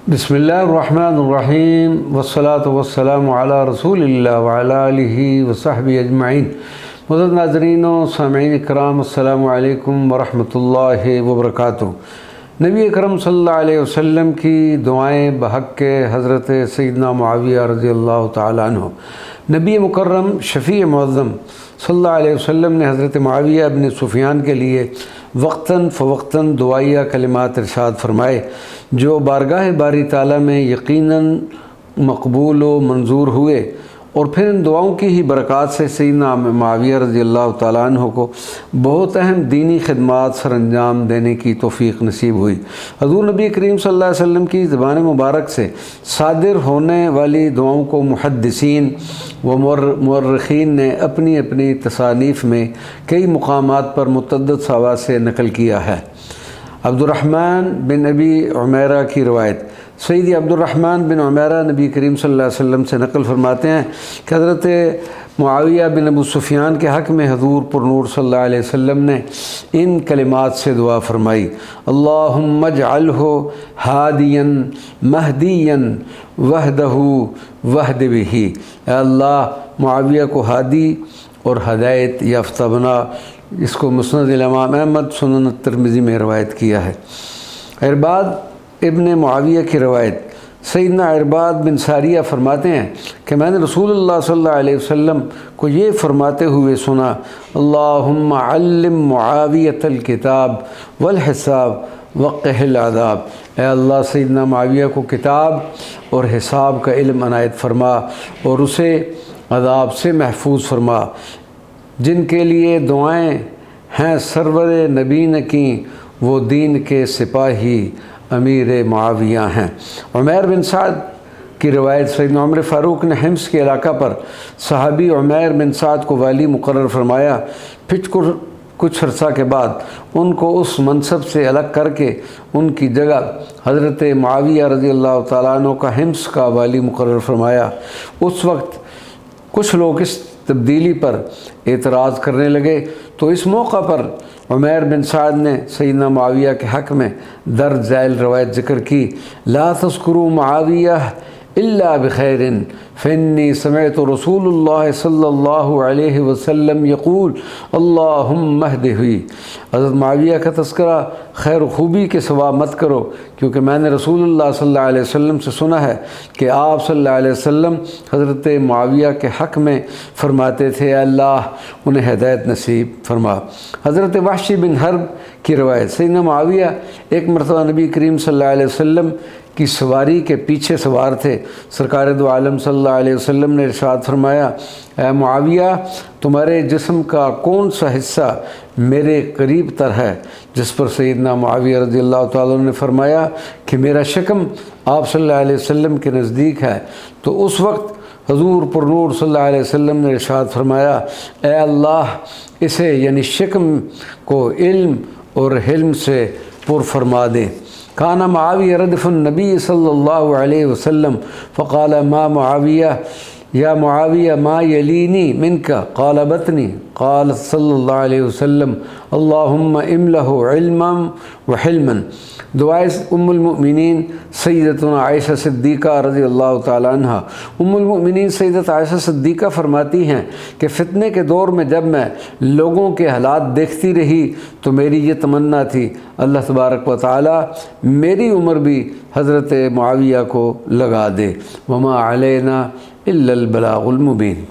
بسم اللہ الرحمن الرحیم والصلاة والسلام علی رسول اللہ وعلی آلہ وصحبہ اجمعین۔ معزز ناظرین و سامعین اکرام، السلام علیکم ورحمۃ اللہ وبرکاتہ۔ نبی اکرم صلی اللہ علیہ وسلم کی دعائیں بحق کے حضرت سیدنا معاویہ رضی اللہ تعالیٰ عنہ۔ نبی مکرم شفیع معظم صلی اللہ علیہ وسلم نے حضرت معاویہ بن سفیان کے لیے وقتاً فوقتاً دعائیہ کلمات ارشاد فرمائے جو بارگاہ باری تعالیٰ میں یقیناً مقبول و منظور ہوئے، اور پھر ان دعاؤں کی ہی برکات سے سیدنا معاویہ رضی اللہ تعالیٰ عنہ کو بہت اہم دینی خدمات سر انجام دینے کی توفیق نصیب ہوئی۔ حضور نبی کریم صلی اللہ علیہ وسلم کی زبان مبارک سے صادر ہونے والی دعاؤں کو محدثین و مورخین نے اپنی اپنی تصانیف میں کئی مقامات پر متعدد صحابہ سے نقل کیا ہے۔ عبد الرحمن بن ابی عمیرہ کی روایت۔ سیدی عبد الرحمن بن عمیرہ نبی کریم صلی اللہ علیہ وسلم سے نقل فرماتے ہیں کہ حضرت معاویہ بن ابو سفیان کے حق میں حضور پر نور صلی اللہ علیہ وسلم نے ان کلمات سے دعا فرمائی: اللہم اجعلہ ہادیا مہدیا وحدہ وحد بہ۔ اے اللہ، معاویہ کو ہادی اور ہدایت یافتہ بنا۔ اس کو مسند الامام احمد سنن الترمذی میں روایت کیا ہے۔ عرباد ابن معاویہ کی روایت۔ سیدنا عرباد بن ساریہ فرماتے ہیں کہ میں نے رسول اللہ صلی اللہ علیہ وسلم کو یہ فرماتے ہوئے سنا: اللہم علم معاویۃ الکتاب والحساب وقہ العذاب۔ اے اللہ، سیدنا معاویہ کو کتاب اور حساب کا علم عنایت فرما اور اسے عذاب سے محفوظ فرما۔ جن کے لیے دعائیں ہیں سرور نبی کی، وہ دین کے سپاہی امیر معاویہ ہیں۔ عمیر بن سعد کی روایت۔ سیدنا عمر فاروق نے حمص کے علاقہ پر صحابی عمیر بن سعد کو والی مقرر فرمایا۔ پھر کچھ عرصہ کے بعد ان کو اس منصب سے الگ کر کے ان کی جگہ حضرت معاویہ رضی اللہ تعالیٰ عنہ کا حمص کا والی مقرر فرمایا۔ اس وقت کچھ لوگ اس تبدیلی پر اعتراض کرنے لگے، تو اس موقع پر عمیر بن سعد نے سیدنا معاویہ کے حق میں درج ذیل روایت ذکر کی: لا تذکروا معاویہ الا بخیر فانی سمعت رسول اللہ صلی اللہ علیہ وسلم یقول اللہم اہدہ۔ حضرت معاویہ کا تذکرہ خیر و خوبی کے سوا مت کرو، کیونکہ میں نے رسول اللہ صلی اللہ علیہ وسلم سے سنا ہے کہ آپ صلی اللہ علیہ وسلم حضرت معاویہ کے حق میں فرماتے تھے: اے اللہ، انہیں ہدایت نصیب فرما۔ حضرت وحشی بن حرب کی روایت۔ سیدنا معاویہ ایک مرتبہ نبی کریم صلی اللہ علیہ وسلم کی سواری کے پیچھے سوار تھے۔ سرکار دو عالم صلی اللہ علیہ وسلم نے ارشاد فرمایا: اے معاویہ، تمہارے جسم کا کون سا حصہ میرے قریب تر ہے؟ جس پر سیدنا معاویہ رضی اللہ تعالیٰ نے فرمایا کہ میرا شکم آپ صلی اللہ علیہ وسلم کے نزدیک ہے۔ تو اس وقت حضور پر نور صلی اللہ علیہ وسلم نے ارشاد فرمایا: اے اللہ، اسے یعنی شکم کو علم اور حلم سے پر فرما دے۔ کان معاویہ ردف النبی صلی اللہ علیہ وسلم فقال ما معاویہ یا معاویہ ما یلینی منک قال بطنی قال صلی اللہ علیہ وسلم اللہم املہ علما وحلما۔ دعائے ام المؤمنین سیدتنا عائشہ صدیقہ رضی اللہ تعالی عنہ۔ ام المؤمنین سیدت عائشہ صدیقہ فرماتی ہیں کہ فتنے کے دور میں جب میں لوگوں کے حالات دیکھتی رہی تو میری یہ تمنا تھی: اللہ تبارک و تعالی میری عمر بھی حضرت معاویہ کو لگا دے۔ وما علینا الا البلاغ المبین۔